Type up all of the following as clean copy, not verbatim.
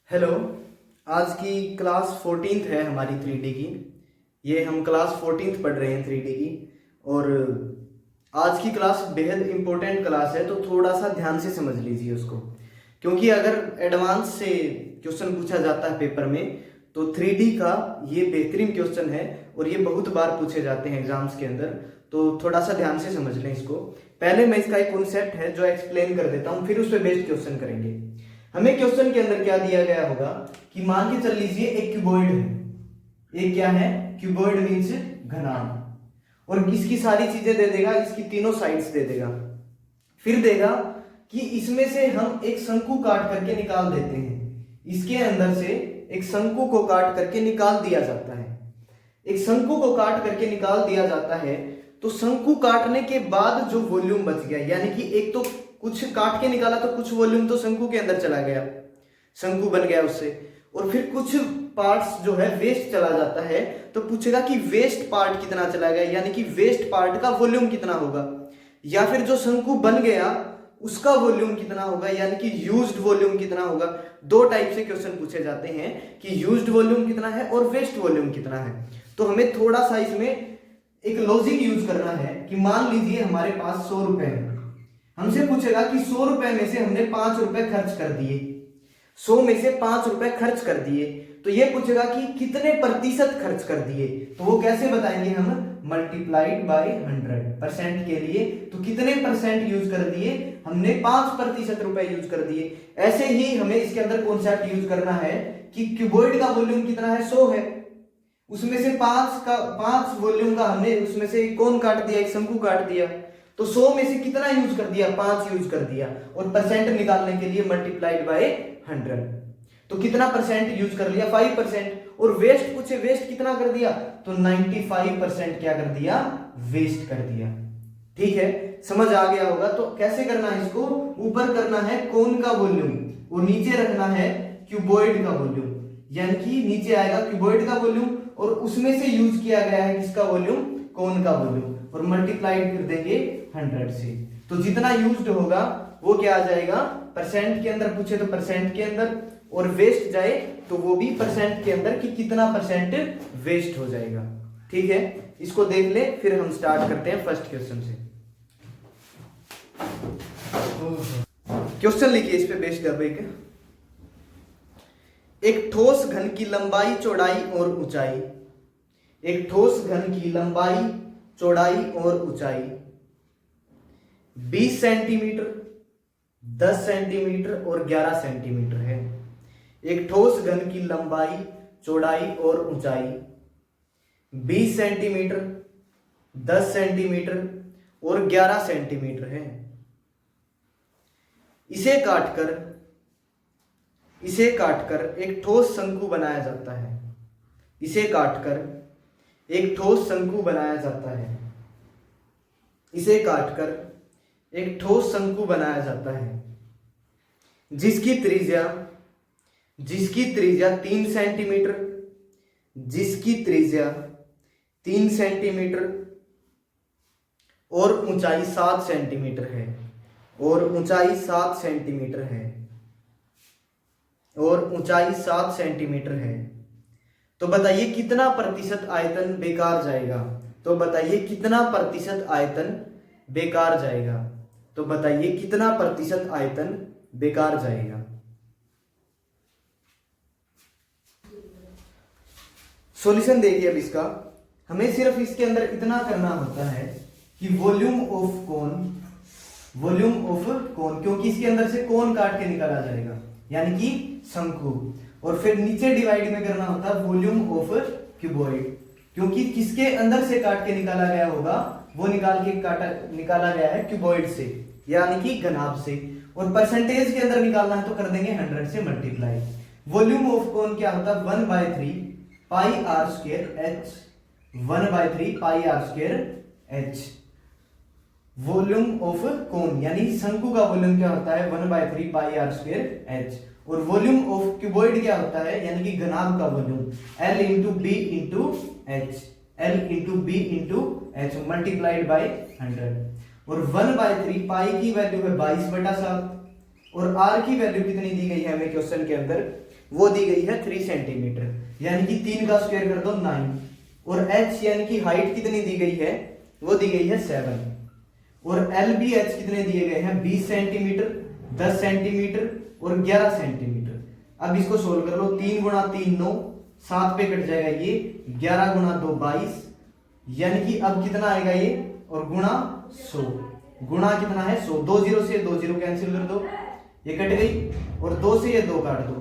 Hello. आज की class 14th है हमारी 3D की। ये हम क्लास 14th पढ़ रहे हैं 3D की। और आज की क्लास बेहद इम्पोर्टेंट क्लास है, तो थोड़ा सा ध्यान से समझ लीजिए उसको, क्योंकि अगर एडवांस से क्वेश्चन पूछा जाता है पेपर में तो 3D का ये बेहतरीन क्वेश्चन है और ये बहुत बार पूछे जाते हैं एग्जाम्स के अंदर। तो थोड़ा सा ध्यान से समझ लें इसको। पहले मैं इसका एक कॉन्सेप्ट है जो एक्सप्लेन कर देता हूँ, फिर उस पर बेस्ड क्वेश्चन करेंगे। हमें क्वेश्चन के अंदर क्या दिया गया होगा कि मान के चल लीजिए एक क्यूबॉइड है। एक क्या है? क्यूबॉइड मींस घनाभ। और इसकी सारी चीजें दे देगा, इसकी तीनों साइड्स दे देगा। फिर देगा कि इसमें से हम एक शंकु काट करके निकाल देते हैं। इसके अंदर से एक शंकु को काट करके निकाल दिया जाता है। एक शंकु को काट करके निकाल दिया जाता है, तो शंकु काटने के बाद जो वॉल्यूम बच गया, यानी कि एक तो कुछ काट के निकाला तो कुछ वॉल्यूम तो शंकु के अंदर चला गया, शंकु बन गया उससे। और फिर कुछ पार्ट्स जो है वेस्ट चला जाता है, तो पूछेगा कि वेस्ट पार्ट कितना चला गया, यानी कि वेस्ट पार्ट का वॉल्यूम कितना होगा। या फिर जो शंकु बन गया उसका वॉल्यूम कितना होगा, यानी कि यूज्ड वॉल्यूम कितना होगा। दो टाइप से क्वेश्चन पूछे जाते हैं कि यूज्ड वॉल्यूम कितना है और वेस्ट वॉल्यूम कितना है। तो हमें थोड़ा सा इसमें एक लॉजिक यूज करना है कि मान लीजिए हमारे पास 100 रुपए है। हमसे पूछेगा कि 100 रुपए में से हमने 5 रुपए खर्च कर दिए, 100 में से 5 रुपए खर्च कर दिए, तो ये पूछेगा कि कितने प्रतिशत खर्च कर दिए। तो वो कैसे बताएंगे हम? मल्टीप्लाइड बाय 100% के लिए। तो कितने परसेंट यूज कर दिए? हमने 5% रुपए यूज कर दिए। ऐसे ही हमें इसके अंदर कॉन्सेप्ट यूज करना है कि क्यूबॉइड का वॉल्यूम कितना है? 100 है। उसमें से 5 वॉल्यूम का हमने उसमें से कौन काट दिया? एक शंकु काट दिया। तो 100 में से कितना यूज कर दिया? 5 यूज कर दिया। और परसेंट निकालने के लिए मल्टीप्लाइड बाय 100। तो कितना परसेंट यूज कर लिया? 5%। और वेस्ट पूछे, वेस्ट कितना कर दिया? तो 95% क्या कर दिया? वेस्ट कर दिया। ठीक है, समझ आ गया होगा। तो कैसे करना है इसको? ऊपर करना है कोन का वॉल्यूम और नीचे रखना है क्यूबॉइड का वॉल्यूम, यानी कि नीचे आएगा क्यूबॉइड का वॉल्यूम और उसमें से यूज किया गया है किसका वॉल्यूम? कोन का वॉल्यूम, और मल्टीप्लाइड कर देंगे 100 से। तो जितना यूज्ड होगा वो क्या आ जाएगा? परसेंट के अंदर पूछे तो परसेंट के अंदर, और वेस्ट जाए तो वो भी परसेंट के अंदर कि कितना परसेंट वेस्ट हो जाएगा। ठीक है, इसको देख ले, फिर हम स्टार्ट करते हैं फर्स्ट क्वेश्चन से। क्वेश्चन लिखिए इस पे बेस्ड है। एक ठोस घन की लंबाई, चौड़ाई और ऊंचाई। एक ठोस घन की लंबाई, चौड़ाई और ऊंचाई 20 सेंटीमीटर, 10 सेंटीमीटर और 11 सेंटीमीटर है। एक ठोस घन की लंबाई, चौड़ाई और ऊंचाई 20 सेंटीमीटर, 10 सेंटीमीटर और 11 सेंटीमीटर है। इसे काटकर एक ठोस शंकु बनाया जाता है। इसे काटकर एक ठोस शंकु बनाया जाता है। इसे काटकर एक ठोस शंकु बनाया जाता है जिसकी त्रिज्या 3 सेंटीमीटर, जिसकी त्रिज्या 3 सेंटीमीटर और ऊंचाई 7 सेंटीमीटर है। और ऊंचाई 7 सेंटीमीटर है। और ऊंचाई 7 सेंटीमीटर है। तो बताइए कितना प्रतिशत आयतन बेकार जाएगा? तो बताइए कितना प्रतिशत आयतन बेकार जाएगा? तो बताइए कितना प्रतिशत आयतन बेकार जाएगा? सॉल्यूशन देखिए अब इसका। हमें सिर्फ इसके अंदर इतना करना होता है कि वॉल्यूम ऑफ कोन, क्योंकि इसके अंदर से कोन काट के निकाला जाएगा, यानी कि शंकु। और फिर नीचे डिवाइड में करना होता है वॉल्यूम ऑफ क्यूबॉइड, क्योंकि किसके अंदर से काट के निकाला गया होगा? वो निकाला गया है क्यूबॉइड से, यानी कि घनाभ से। और परसेंटेज के अंदर निकालना है तो कर देंगे 100 से मल्टीप्लाई। वॉल्यूम ऑफ कोन क्या होता है? 1/3 pi R square H. 1/3 pi R square H. Volume of cone यानी शंकु का वॉल्यूम क्या होता है? 1/3 पाई आर स्क्वायर एच। और वॉल्यूम ऑफ क्यूबॉइड क्या होता है? यानी कि घनाभ का volume L into B into H. L into B into H multiplied by 100। और 1/3 पाई की वैल्यू है 22/7 और आर की वैल्यू कितनी दी गई है हमें क्वेश्चन के अंदर, वो दी गई है 3 सेंटीमीटर, यानी कि 3 का स्क्वायर कर दो 9। और एच यानी कि हाइट कितनी दी गई है, वो दी गई है 7। और एल बी एच कितने दिए गए हैं, 20 सेंटीमीटर, 10 सेंटीमीटर और 11 सेंटीमीटर। अब इसको सोल्व कर लो, 3 गुणा 3 9, 7 पे कट जाएगा ये, 11 गुणा 2 22, यानी कि अब कितना आएगा ये, और गुणा 100, गुणा कितना है 100, 2 0 से 2 0 कैंसिल कर दो, ये कट गई, और 2 से ये 2 काट दो,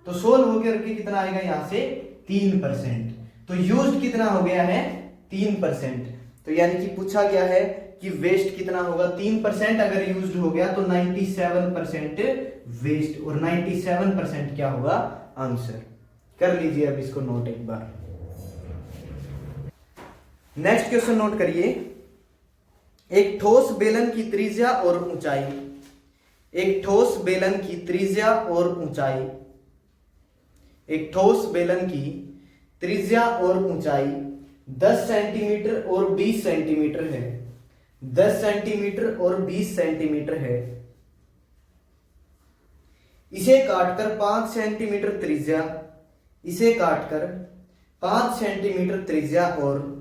तो सोल्व होकर के कितना आएगा यहाँ से 3%। तो यूज्ड कितना हो गया है 3%। तो यानी कि पूछा गया है कि वेस्ट कितना होगा, 3% अगर यूज्ड हो गया तो 97% वेस्ट, और 97% क्या होगा आंसर। कर लीजिए अब इसको नोट एक बार। नेक्स्ट क्वेश्चन नोट करिए, एक ठोस बेलन की त्रिज्या और ऊंचाई, एक ठोस बेलन की त्रिज्या और ऊंचाई, एक ठोस बेलन की त्रिज्या और ऊंचाई 10 सेंटीमीटर और 20 सेंटीमीटर है, 10 सेंटीमीटर और 20 सेंटीमीटर है। इसे काटकर 5 सेंटीमीटर त्रिज्या, इसे काटकर 5 सेंटीमीटर त्रिज्या और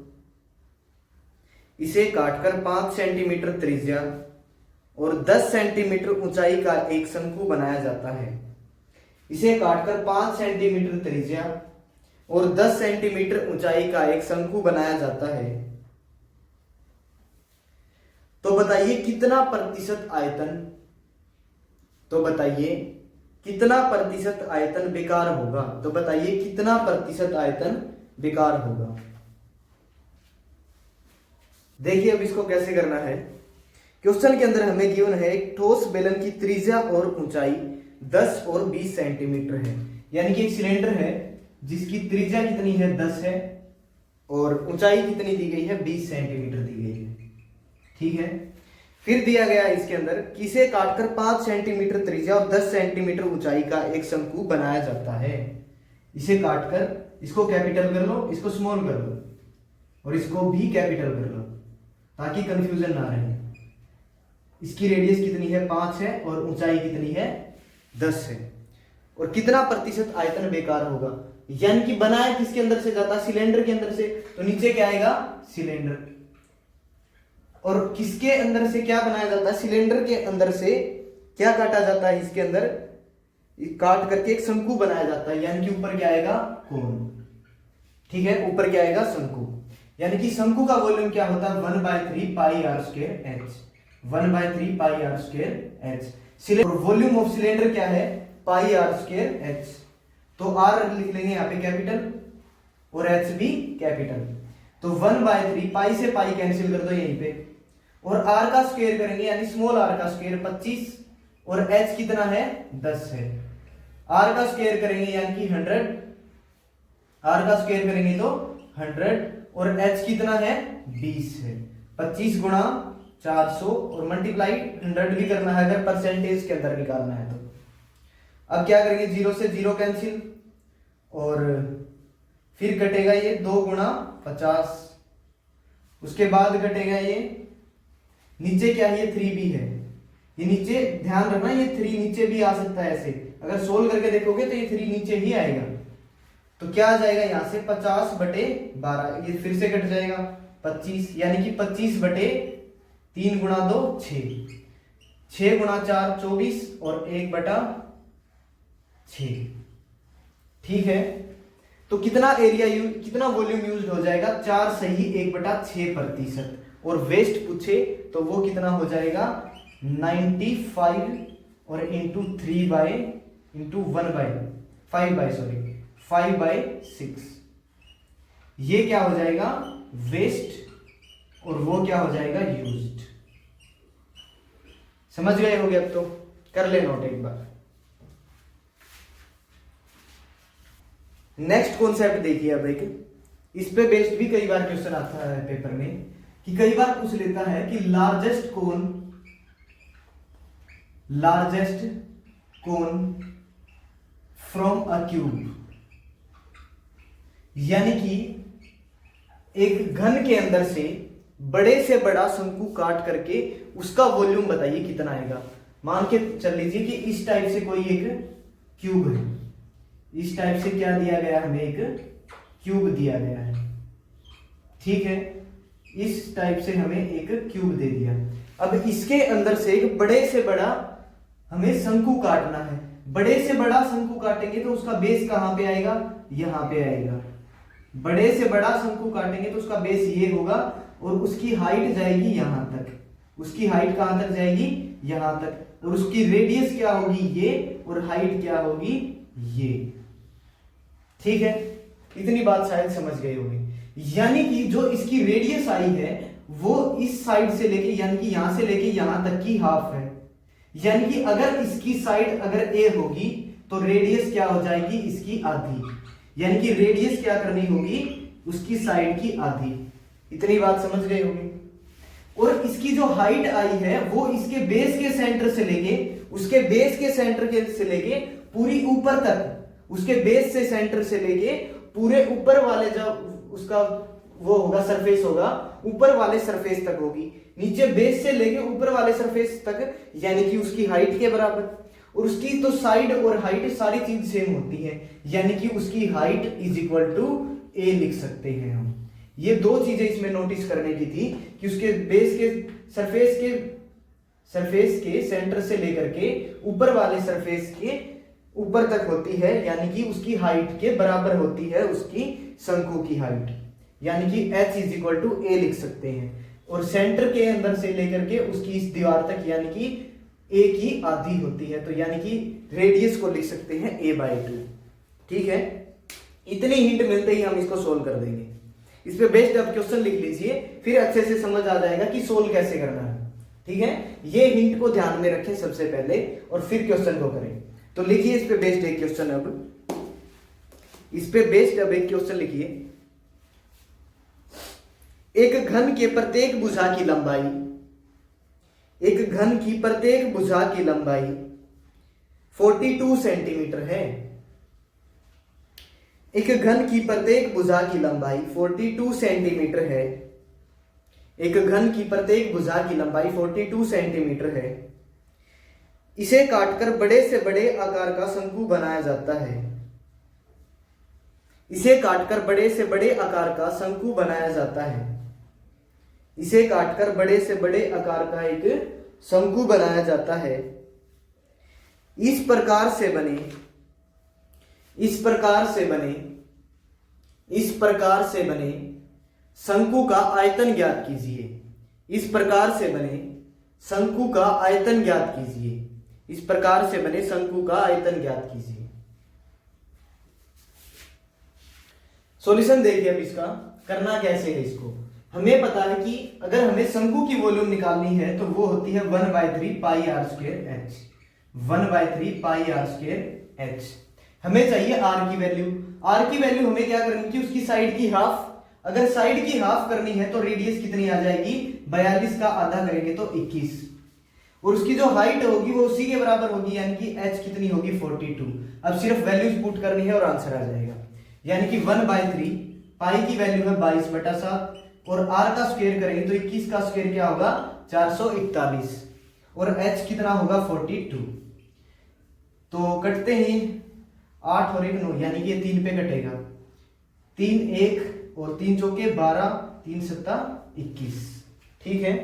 इसे काटकर 5 सेंटीमीटर त्रिज्या और 10 सेंटीमीटर ऊंचाई का एक शंकु बनाया जाता है। इसे काटकर 5 सेंटीमीटर त्रिज्या और 10 सेंटीमीटर ऊंचाई का एक शंकु बनाया जाता है। तो बताइए कितना प्रतिशत आयतन, तो बताइए कितना प्रतिशत आयतन बेकार होगा, तो बताइए कितना प्रतिशत आयतन बेकार होगा। देखिए अब इसको कैसे करना है। क्वेश्चन के अंदर हमें गिवन है एक ठोस बेलन की त्रिज्या और ऊंचाई 10 और 20 सेंटीमीटर है, यानी कि एक सिलेंडर है जिसकी त्रिज्या कितनी है 10 है और ऊंचाई कितनी दी गई है 20 सेंटीमीटर दी गई है, ठीक है। फिर दिया गया है इसके अंदर कि इसे काटकर 5 सेंटीमीटर त्रिज्या और 10 सेंटीमीटर ऊंचाई का एक शंकु बनाया जाता है। इसे काटकर इसको कैपिटल कर लो, इसको स्मॉल कर लो और इसको भी कैपिटल कर लो ताकि कंफ्यूजन ना रहे। इसकी रेडियस कितनी है 5 है और ऊंचाई कितनी है 10 है। और कितना प्रतिशत आयतन बेकार होगा, यानी कि बनाया किसके अंदर से जाता है, सिलेंडर के अंदर से, तो नीचे क्या आएगा सिलेंडर। और किसके अंदर से क्या बनाया जाता है, सिलेंडर के अंदर से क्या काटा जाता है, इसके अंदर काट करके एक शंकु बनाया जाता है, यानी कि ऊपर क्या आएगा कोन, ठीक है, ऊपर क्या आएगा शंकु। यानी कि शंकु का वॉल्यूम क्या होता है 1/3 pi R square H, 1/3 pi R square H. और वॉल्यूम ऑफ सिलेंडर क्या है पाई आर स्क्वायर एच, तो आर लिख लेंगे यहाँ पे कैपिटल और एच भी कैपिटल। तो 1/3 पाई से पाई कैंसिल कर दो यहीं पे, और आर का स्क्वायर करेंगे यानी स्मॉल आर का स्क्वायर 25 और एच कितना है 10 है। आर का स्क्वायर करेंगे यानी कि 100, आर का स्क्वायर करेंगे तो 100 और एच कितना है 20 है। 25 गुणा 400 और मल्टीप्लाई 100 भी करना है अगर परसेंटेज के अंदर निकालना है तो। अब क्या करेंगे 0 से 0 कैंसिल और फिर कटेगा ये 2 गुणा 50, उसके बाद कटेगा ये नीचे क्या है ये 3 भी है, ये नीचे ध्यान रखना ये 3 नीचे भी आ सकता है ऐसे, अगर सोल्व करके देखोगे तो ये 3 नीचे ही आएगा। तो क्या आ जाएगा यहां से 50/12, ये फिर से कट जाएगा 25, यानी कि 25/3 गुणा 2 6, 6 गुणा 4 24 और 1/6, ठीक है। तो कितना एरिया यूज, कितना वॉल्यूम यूज हो जाएगा 4 सही 1/6%। और वेस्ट पूछे तो वो कितना हो जाएगा 95 और इंटू 5/6, ये क्या हो जाएगा वेस्ट और वो क्या हो जाएगा यूज्ड। समझ गए होगे अब तो, कर ले नोट एक बार। नेक्स्ट कॉन्सेप्ट देखिए अब एक, इस पे बेस्ड भी कई बार क्वेश्चन आता है पेपर में, कि कई बार पूछ लेता है कि largest cone from a cube, यानी कि एक घन के अंदर से बड़े से बड़ा शंकु काट करके उसका वॉल्यूम बताइए कितना आएगा। मान के चल लीजिए कि इस टाइप से कोई एक क्यूब है, इस टाइप से क्या दिया गया हमें, एक क्यूब दिया गया है, ठीक है, इस टाइप से हमें एक क्यूब दे दिया। अब इसके अंदर से एक बड़े से बड़ा हमें शंकु काटना है। बड़े से बड़ा शंकु काटेंगे तो उसका बेस कहां पे आएगा, यहां पे आएगा। बड़े से बड़ा शंकु काटेंगे तो उसका बेस ये होगा और उसकी हाइट जाएगी यहां तक, उसकी हाइट कहां तक जाएगी, यहां तक, और उसकी रेडियस क्या होगी, ये, और हाइट क्या होगी, ये, ठीक है। इतनी बात शायद समझ गए होंगे। यानी कि जो इसकी रेडियस आई है वो इस साइड से लेके, यानी कि यहां से लेके यहां तक की हाफ है। यानी कि अगर इसकी साइड अगर ए होगी तो रेडियस क्या हो जाएगी, इसकी आधी। यानी कि रेडियस क्या करनी होगी, उसकी साइड की आधी। इतनी बात समझ गए होंगे। और इसकी जो हाइट आई है वो इसके बेस के सेंटर से लेके, उसके बेस के सेंटर के से लेके पूरी ऊपर तक, उसके बेस से सेंटर से लेके पूरे ऊपर वाले जो उसका वो होगा, सरफेस होगा, ऊपर वाले सरफेस तक होगी। नीचे बेस से लेके ऊपर वाले सरफेस तक, यानी कि उसकी हाइट के बराबर। और उसकी तो साइड और हाइट सारी चीज सेम होती है, यानी कि उसकी हाइट इज इक्वल टू ए लिख सकते हैं हम। ये दो चीजें इसमें नोटिस करने की थी कि उसके बेस के सरफेस के सेंटर से लेकर के ऊपर वाले सरफेस के ऊपर तक होती है, यानी कि उसकी हाइट के बराबर होती है उसकी शंकु की हाइट, यानी कि h इज इक्वल टू ए लिख सकते हैं। और सेंटर के अंदर से लेकर के उसकी इस दीवार तक, यानी कि a की आधी होती है, तो यानी कि रेडियस को लिख सकते हैं a/2, ठीक है। इतनी हिंट मिलते ही हम इसको सोल्व कर देंगे। इस पे बेस्ड अब क्वेश्चन लिख लीजिए, फिर अच्छे से समझ आ जाएगा कि सोल्व कैसे करना है, ठीक है। ये हिंट को ध्यान में रखें सबसे पहले और फिर क्वेश्चन को करें। तो लिखिए इस पे बेस्ड एक क्वेश्चन, अब इस पे बेस्ड अब एक क्वेश्चन लिखिए। एक घन के प्रत्येक भुजा की लंबाई, एक घन की प्रत्येक भुजा की लंबाई 42 सेंटीमीटर है। एक घन की प्रत्येक भुजा की लंबाई 42 सेंटीमीटर है। एक घन की प्रत्येक भुजा की लंबाई 42 सेंटीमीटर है। इसे काटकर बड़े से बड़े आकार का शंकु बनाया जाता है। इसे काटकर बड़े से बड़े आकार का शंकु बनाया जाता है। इसे काटकर बड़े से बड़े आकार का एक शंकु बनाया जाता है। इस प्रकार से बने शंकु का आयतन ज्ञात कीजिए। इस प्रकार से बने शंकु का आयतन ज्ञात कीजिए। इस प्रकार से बने शंकु का आयतन ज्ञात कीजिए। सॉल्यूशन देखिए। अब इसका करना कैसे है, इसको हमें पता है कि अगर हमें शंकु की वॉल्यूम निकालनी है तो वो होती है 1/3 pi R square H. 1/3 pi R square H. हमें चाहिए आर की वैल्यू। आर की वैल्यू हमें क्या करनी थी, उसकी साइड की हाफ। अगर साइड की हाफ करनी है तो रेडियस कितनी आ जाएगी, 42 का आधा करेंगे तो 21। और उसकी जो हाइट होगी वो उसी के बराबर होगी, यानी कि h कितनी होगी 42। अब सिर्फ वैल्यूज पुट करनी है और आंसर आ जाएगा। यानी कि 1/3 पाई की वैल्यू है 22/7 और r का स्क्वायर करेंगे तो 21 का स्क्वायर क्या होगा 441 और h कितना होगा 42। तो कटते ही 8 और 1 9, यानी कि ये 3 पे कटेगा। 3 1 और 3 चौके 12, 3 7 21, ठीक है।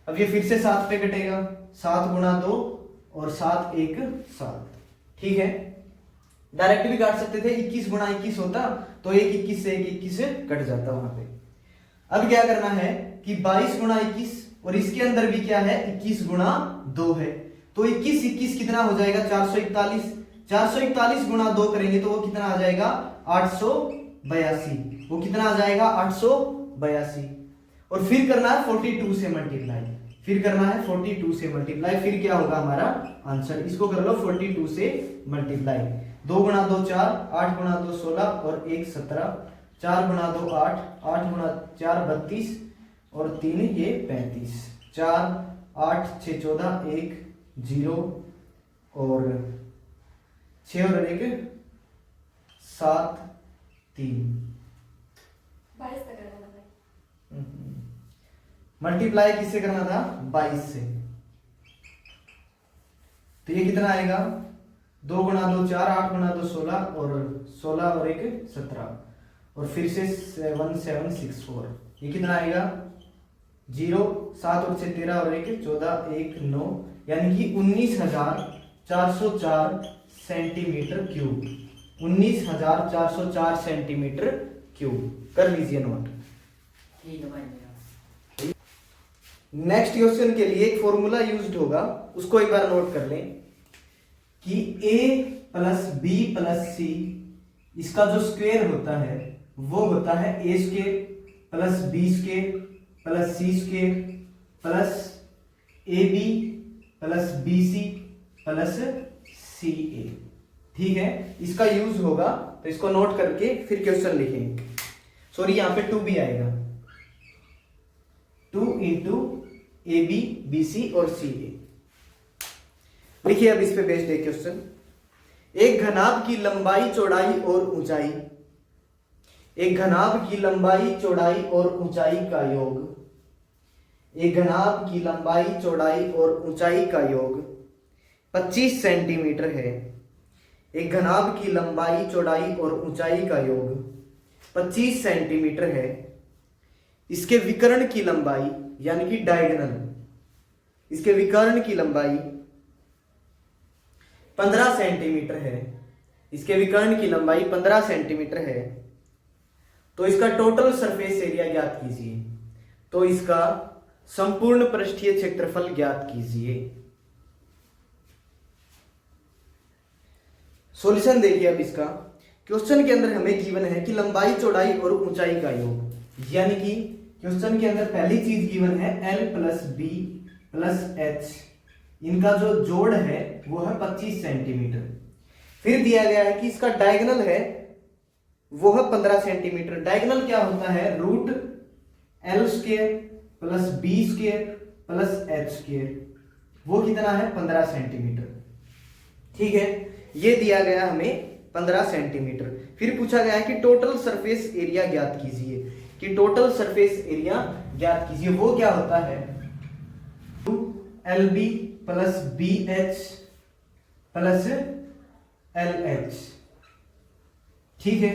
अब ये फिर से 7 पे कटेगा, 7 गुणा 2 और 7 1 7, ठीक है। डायरेक्ट भी काट सकते थे, 21 गुणा 21 होता तो 1 21 से 1 21 से कट जाता वहां पे। अब क्या करना है कि 22 गुणा 21 और इसके अंदर भी क्या है 21 गुणा 2 है, तो 21 21 कितना हो जाएगा 441। 441 गुणा 2 करेंगे तो वो कितना आ जाएगा 882। वो कितना आ जाएगा 882। और फिर करना है 42 से मल्टीप्लाई। फिर करना है 42 से मल्टीप्लाई, फिर क्या होगा हमारा आंसर। इसको कर लो 42 से मल्टीप्लाई। 2 गुणा 2 4, 8 गुणा 2 16 और 1 17, 4 गुणा 2 8, 8 गुणा 4 32 और 3 ये 35। 4 8 6 14 1 0 और 6 और 1 7 3। मल्टीप्लाई किससे करना था 22 से। तो ये कितना आएगा, 2 गुणा 2 4, 8 गुणा 2 16, और 16 और 1 17, और फिर से 7 7 6 4, ये कितना आएगा 0, 7 और 6 13, और 1 14, 1 9, यानी कि 19,404 सेंटीमीटर क्यूब, 19,404 सेंटीमीटर क्यूब। कर लीजिए नोट। नेक्स्ट क्वेश्चन के लिए एक फॉर्मूला यूज्ड होगा, उसको एक बार नोट कर लें कि a plus B plus C, इसका जो स्क्वायर होता है वो होता है a square plus B square plus C square plus A B plus B C plus C A. ठीक है, इसका यूज होगा, तो इसको नोट करके फिर क्वेश्चन लिखेंगे। सॉरी, यहां पे 2b आएगा, 2 into A B B C और सी ए। लिखिए अब इस पे बेस्ड है क्वेश्चन। एक घनाभ की लंबाई चौड़ाई और ऊंचाई, एक घनाभ की लंबाई चौड़ाई और ऊंचाई का योग, एक घनाभ की लंबाई चौड़ाई और ऊंचाई का योग 25 सेंटीमीटर है। एक घनाभ की लंबाई चौड़ाई और ऊंचाई का योग 25 सेंटीमीटर है। इसके विकर्ण की लंबाई यानी कि डायगोनल, इसके विकर्ण की लंबाई 15 सेंटीमीटर है। इसके विकर्ण की लंबाई 15 सेंटीमीटर है। तो इसका टोटल सरफेस एरिया ज्ञात कीजिए। तो इसका संपूर्ण पृष्ठीय क्षेत्रफल ज्ञात कीजिए। सॉल्यूशन देखिए अब इसका। क्वेश्चन के अंदर हमें गिवन है कि लंबाई चौड़ाई और ऊंचाई का योग, यानी कि क्वेश्चन के अंदर पहली चीज गिवन है L plus B plus H, इनका जो जोड़ है वो है 25 सेंटीमीटर। फिर दिया गया है कि इसका डायगोनल है वो है 15 सेंटीमीटर। डायगोनल क्या होता है, root L square plus B square plus H square, वो कितना है 15 सेंटीमीटर। ठीक है, ये दिया गया हमें 15 सेंटीमीटर। फिर पूछा गया है कि टोटल सरफेस एरिया ज्ञात कीजिए, कि टोटल सरफेस एरिया ज्ञात कीजिए। वो क्या होता है, 2LB plus BH plus LH। ठीक है,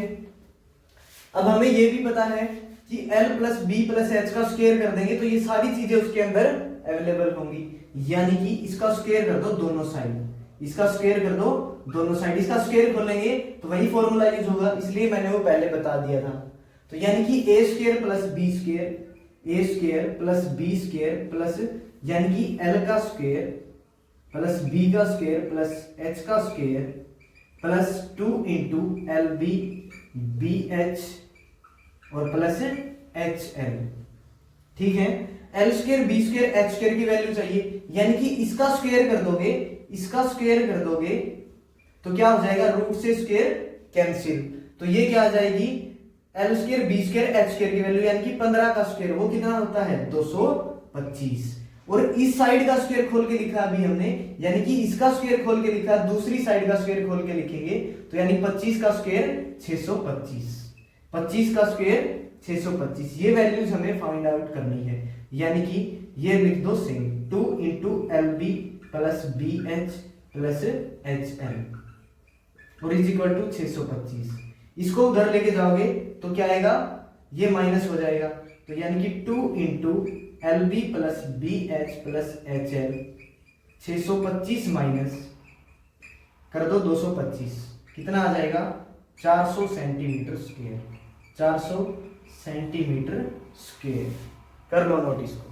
अब हमें यह भी पता है कि L plus B plus H का स्क्वायर कर देंगे तो ये सारी चीजें उसके अंदर अवेलेबल होंगी, यानी कि इसका स्क्वायर कर दो दोनों साइड, इसका स्क्वायर कर दो दोनों साइड। इसका स्क्वायर खोलेंगे तो वही फॉर्मूला यूज होगा, इसलिए मैंने वो पहले बता दिया था। तो यानी कि A square plus B square, A square plus B square plus, यानी कि एल का स्क्वायर प्लस बी का स्क्वायर प्लस एच का square plus 2 into L B B H और प्लस एच एल। ठीक है, L square B square H square की value चाहिए, यानी कि इसका स्क्वायर कर दोगे, इसका स्क्वायर कर दोगे तो क्या हो जाएगा, रूट से स्क्वायर कैंसिल। तो ये क्या आ जाएगी, L square B square H square की वैल्यू यानी कि 15 का स्क्वायर वो कितना होता है 225। और इस साइड का स्क्वायर खोल के लिखा अभी हमने, यानी कि इसका स्क्वायर खोल के लिखा, दूसरी साइड का स्क्वायर खोल के लिखेंगे तो यानी 25 का स्क्वायर 625, 25 का स्क्वायर 625। ये वैल्यूज हमें फाइंड आउट करनी है, यानी कि ये लिख दो same, 2 into L B plus B H plus H L और इज इक्वल टू 625। इसको उधर लेके जाओगे तो क्या आएगा, ये माइनस हो जाएगा, तो यानी कि 2 into L B plus B H plus H L, 625 minus कर दो 225, कितना आ जाएगा 400 सेंटीमीटर स्क्वायर, 400 सेंटीमीटर स्क्वायर। कर लो नोट इसको।